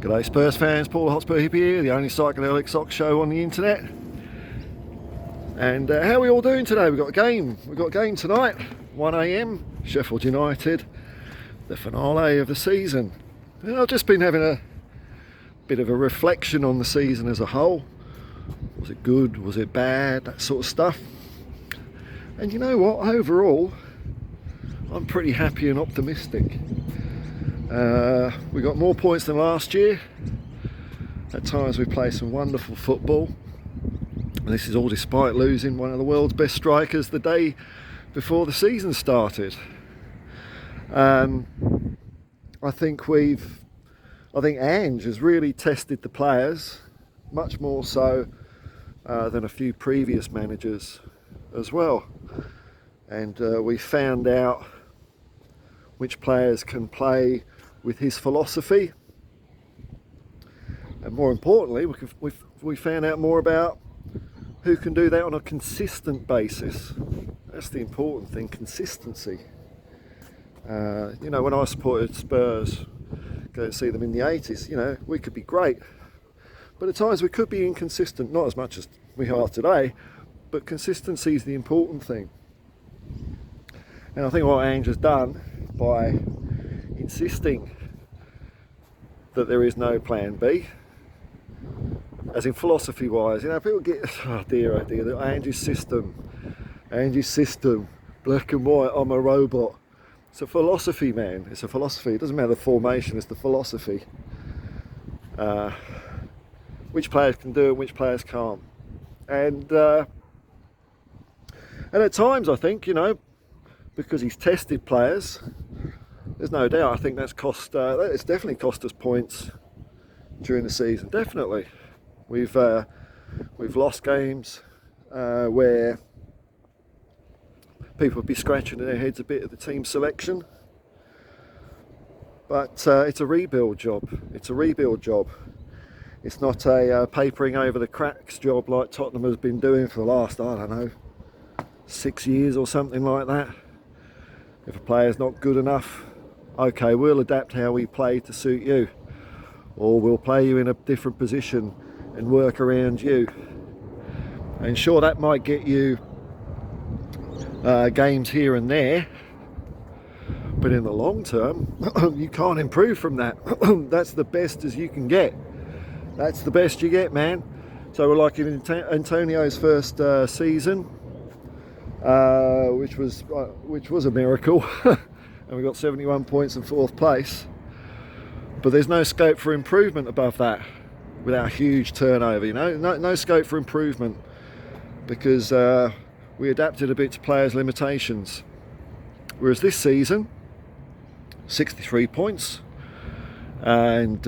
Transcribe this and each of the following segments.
G'day Spurs fans, Paul Hotspur here, the only psychedelic sock show on the internet. And how are we all doing today? We've got a game tonight, 1 AM, Sheffield United, the finale of the season. And I've just been having a bit of a reflection on the season as a whole. Was it good? Was it bad? That sort of stuff. And you know what? Overall, I'm pretty happy and optimistic. We got more points than last year. At times we played some wonderful football. And this is all despite losing one of the world's best strikers the day before the season started. I think Ange has really tested the players, much more so than a few previous managers as well. And we found out which players can play with his philosophy, and more importantly, we found out more about who can do that on a consistent basis. That's the important thing, consistency. You know, when I supported Spurs, go to see them in the 80s, you know, we could be great, but at times we could be inconsistent, not as much as we are today, but consistency is the important thing. And I think what Ange has done by insisting that there is no plan B, as in philosophy wise, you know, people get, oh dear, Ange's system, black and white, I'm a robot. It's a philosophy, man, it's a philosophy. It doesn't matter the formation, it's the philosophy. Which players can do it, which players can't. And at times I think, you know, because he's tested players, there's no doubt, I think that's it's definitely cost us points during the season, definitely. We've lost games where people would be scratching their heads a bit at the team selection. But it's a rebuild job. It's not a papering over the cracks job like Tottenham has been doing for the last, I don't know, 6 years or something like that. If a player's not good enough, okay, we'll adapt how we play to suit you, or we'll play you in a different position and work around you. And sure, that might get you games here and there, but in the long term, you can't improve from that. That's the best as you can get. That's the best you get, man. So we're like in Antonio's first season, which was a miracle. And we got 71 points in 4th place, but there's no scope for improvement above that without a huge turnover, you know, no scope for improvement, because we adapted a bit to players' limitations. Whereas this season, 63 points, and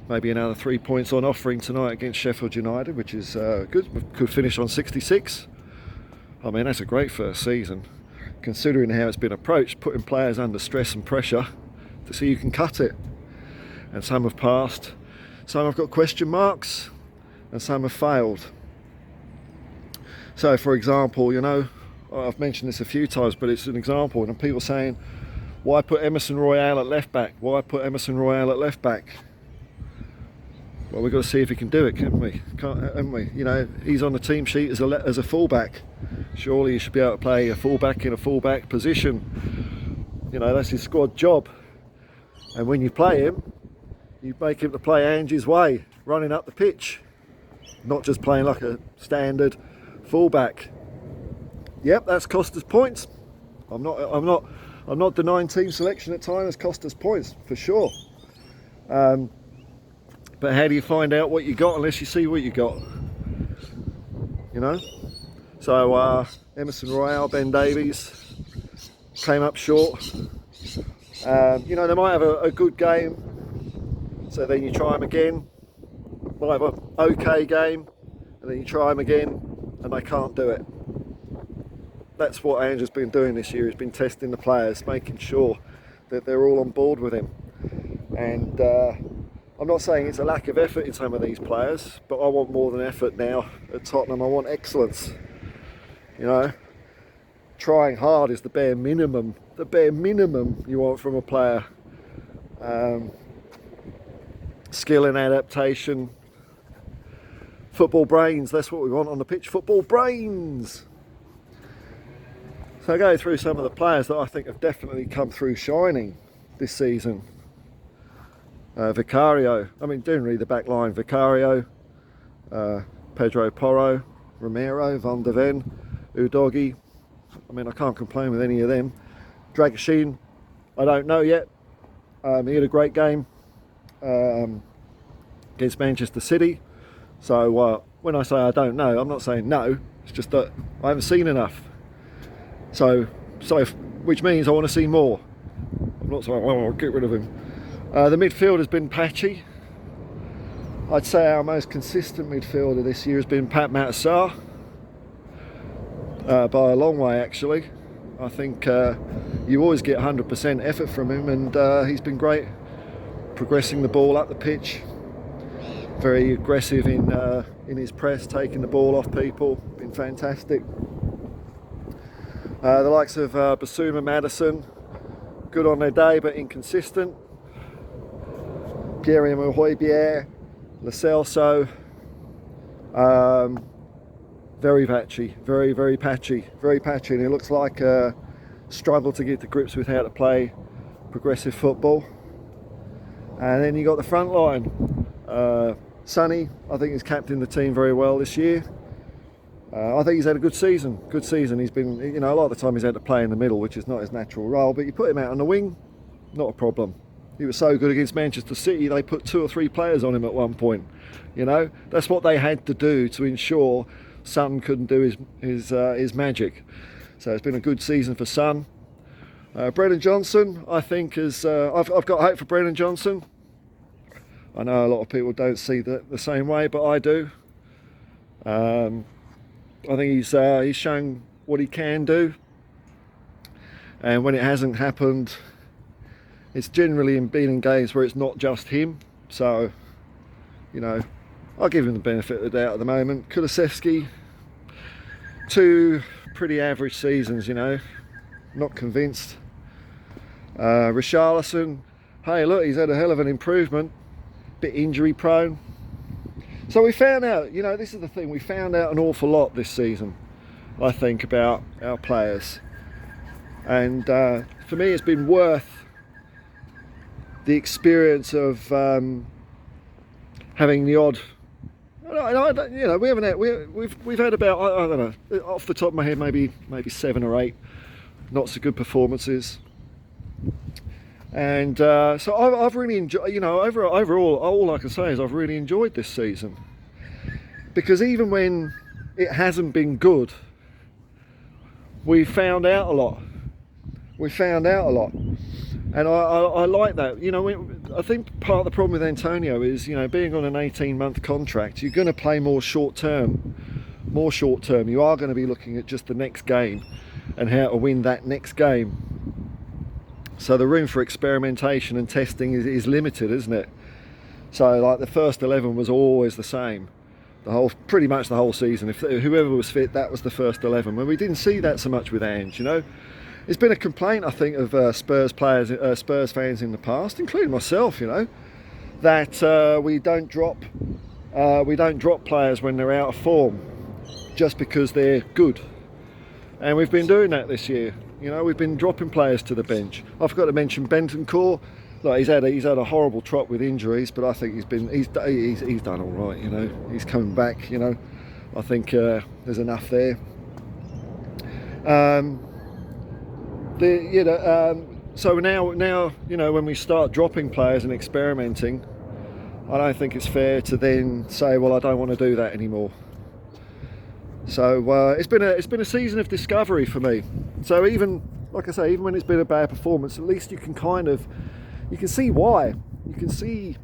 maybe another 3 points on offering tonight against Sheffield United, which is good. We could finish on 66. I mean, that's a great first season, considering how it's been approached, putting players under stress and pressure to see you can cut it. And some have passed, some have got question marks, and some have failed. So for example, you know, I've mentioned this a few times, but it's an example, and people saying, why put Emerson Royale at left back? Why put Emerson Royale at left back? Well, we've got to see if he can do it, haven't we? You know, he's on the team sheet as a fullback. Surely you should be able to play a fullback in a fullback position. You know, that's his squad job. And when you play him, you make him to play Ange's way, running up the pitch, not just playing like a standard fullback. Yep, that's cost us points. I'm not denying team selection at times has cost us points for sure. But how do you find out what you got unless you see what you got? You know? So Emerson Royale, Ben Davies came up short. You know, they might have a good game, so then you try them again. Might have an okay game, and then you try them again, and they can't do it. That's what Ange has been doing this year. He's been testing the players, making sure that they're all on board with him. And I'm not saying it's a lack of effort in some of these players, but I want more than effort now at Tottenham. I want excellence. You know, trying hard is the bare minimum you want from a player. skill and adaptation. Football brains, that's what we want on the pitch, football brains. So I go through some of the players that I think have definitely come through shining this season. Vicario, I mean, generally the back line, Vicario, Pedro Porro, Romero, Van der Ven, Udogi. I mean, I can't complain with any of them. Dragashin, I don't know yet. He had a great game against Manchester City. So when I say I don't know, I'm not saying no. It's just that I haven't seen enough. So which means I want to see more. I'm not saying, oh, I'll get rid of him. The midfield has been patchy. I'd say our most consistent midfielder this year has been Pat Matasar. By a long way, actually. I think you always get 100% effort from him, and he's been great progressing the ball up the pitch. Very aggressive in his press, taking the ball off people. Been fantastic. The likes of Basuma, Madison, good on their day but inconsistent. Pierre-Emile Højbjerg, Lo Celso, very patchy, very patchy, and it looks like a struggle to get to grips with how to play progressive football. And then you got the front line. Sonny, I think he's captained the team very well this year. I think he's had a good season. He's been, you know, a lot of the time he's had to play in the middle, which is not his natural role, but you put him out on the wing, not a problem. He was so good against Manchester City, they put 2 or 3 players on him at one point. You know, that's what they had to do to ensure Son couldn't do his magic. So it's been a good season for Son. Brennan Johnson, I think, is I've got hope for Brennan Johnson. I know a lot of people don't see that the same way, but I do. I think he's shown what he can do, and when it hasn't happened, it's generally been in games where it's not just him. So, you know, I'll give him the benefit of the doubt at the moment. Kulusevski, 2 pretty average seasons, you know, not convinced. Richarlison, hey look, he's had a hell of an improvement, bit injury prone. So we found out, you know, this is the thing, we found out an awful lot this season, I think, about our players. And for me, it's been worth the experience of having the odd, you know, we haven't had, we've had about, I don't know, off the top of my head, maybe 7 or 8 not so good performances. And so I've really enjoyed, you know, overall, all I can say is I've really enjoyed this season. Because even when it hasn't been good, we found out a lot. And I like that. You know, I think part of the problem with Antonio is, you know, being on an 18-month contract, you're going to play more short term. You are going to be looking at just the next game and how to win that next game. So the room for experimentation and testing is limited, isn't it? So like the first 11 was always the same, pretty much the whole season. If whoever was fit, that was the first 11. When we didn't see that so much with Ange, you know, it's been a complaint, I think, of Spurs fans in the past, including myself, you know, that we don't drop players when they're out of form just because they're good, and we've been doing that this year. You know, we've been dropping players to the bench. I forgot to mention Bentancur. Like, he's had a horrible trot with injuries, but I think he's done all right. You know, he's coming back. You know, I think there's enough there. So now you know, when we start dropping players and experimenting, I don't think it's fair to then say, well, I don't want to do that anymore. So it's been a season of discovery for me. So even, like I say, even when it's been a bad performance, at least you can see why. You can see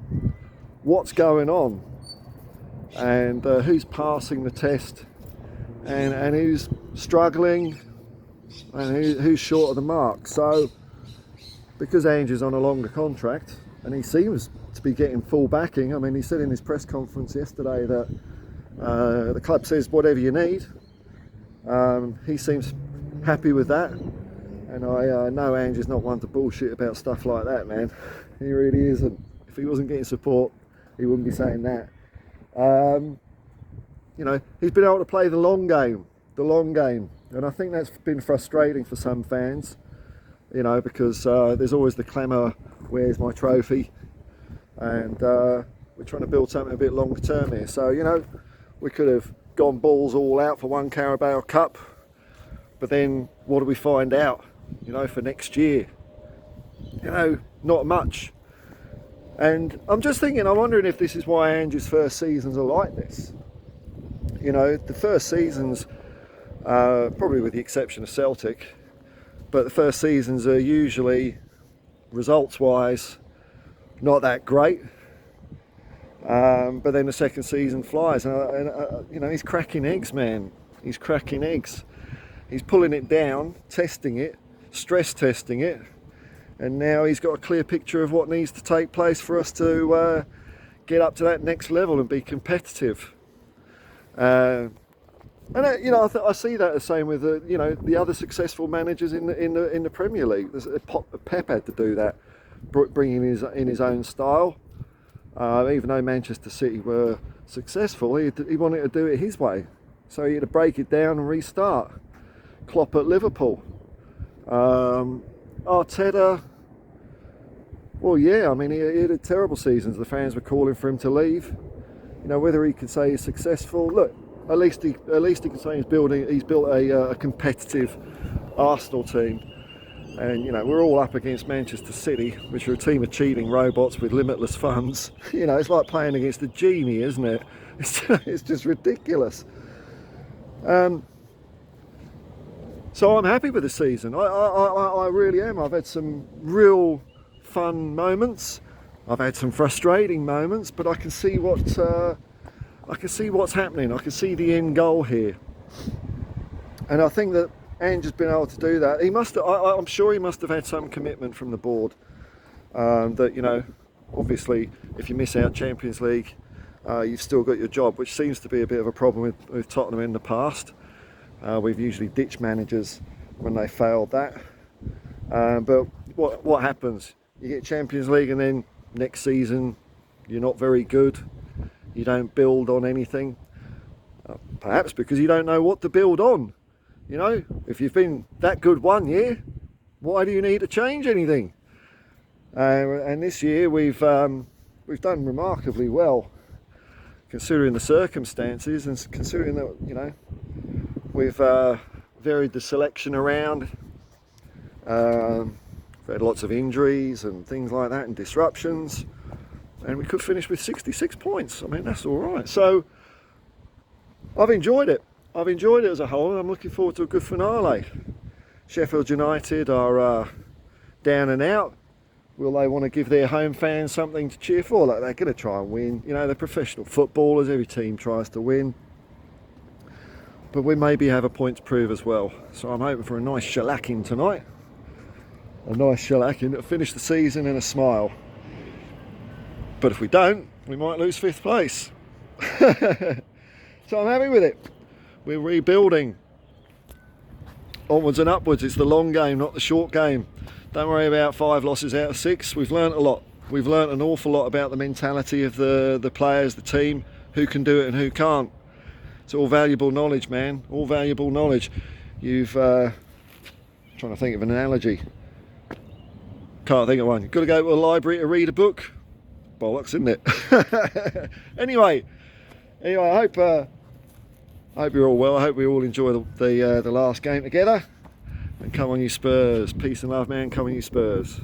what's going on, and who's passing the test, and who's struggling, and who's short of the mark. So because Ange is on a longer contract and he seems to be getting full backing. I mean, he said in his press conference yesterday that the club says whatever you need. He seems happy with that, and I know Ange is not one to bullshit about stuff like that, man. He really isn't. If he wasn't getting support, he wouldn't be saying that. You know, he's been able to play the long game, and I think that's been frustrating for some fans. You know, because there's always the clamour, where's my trophy? And we're trying to build something a bit longer term here. So, you know, we could have gone balls all out for one Carabao Cup, but then what do we find out, you know, for next year? You know, not much. And I'm just thinking, I'm wondering if this is why Ange's first seasons are like this. You know, the first seasons, probably with the exception of Celtic, but the first seasons are usually, results-wise, not that great. But then the second season flies, and you know, he's cracking eggs, man. He's cracking eggs. He's pulling it down, testing it, stress testing it, and now he's got a clear picture of what needs to take place for us to get up to that next level and be competitive. And you know, I see that the same with you know, the other successful managers in the Premier League. Pep had to do that, bringing in his own style. Even though Manchester City were successful, he wanted to do it his way, so he had to break it down and restart. Klopp at Liverpool, Arteta. Well, yeah, I mean, he had terrible seasons. The fans were calling for him to leave. You know, whether he could say he's successful, look. At least he can say he's built a competitive Arsenal team, and you know, we're all up against Manchester City, which are a team of cheating robots with limitless funds. You know, it's like playing against a genie, isn't it? It's just ridiculous. So I'm happy with the season. I really am. I've had some real fun moments. I've had some frustrating moments, but I can see what's happening. I can see the end goal here, and I think that Ange has been able to do that. He must. I'm sure he must have had some commitment from the board. That, you know, obviously, if you miss out Champions League, you've still got your job, which seems to be a bit of a problem with Tottenham in the past. We've usually ditched managers when they failed that. But what happens? You get Champions League, and then next season you're not very good. You don't build on anything, perhaps because you don't know what to build on. You know, if you've been that good one year, why do you need to change anything? And this year we've done remarkably well, considering the circumstances, and considering that, you know, we've varied the selection around. We've had lots of injuries and things like that, and disruptions. And we could finish with 66 points. I mean, that's all right. So I've enjoyed it. I've enjoyed it as a whole, and I'm looking forward to a good finale. Sheffield United are down and out. Will they want to give their home fans something to cheer for? Like, they're going to try and win. You know, they're professional footballers. Every team tries to win. But we maybe have a point to prove as well. So I'm hoping for a nice shellacking tonight. A nice shellacking to finish the season in a smile. But if we don't, we might lose 5th place. So I'm happy with it. We're rebuilding. Onwards and upwards. It's the long game, not the short game. Don't worry about 5 losses out of 6. We've learnt a lot. We've learnt an awful lot about the mentality of the players, the team, who can do it and who can't. It's all valuable knowledge, man. All valuable knowledge. You've trying to think of an analogy. Can't think of one. You've got to go to a library to read a book. Bollocks, isn't it? Anyway, I hope you're all well. I hope we all enjoy the last game together. And come on, you Spurs. Peace and love, man. Come on, you Spurs.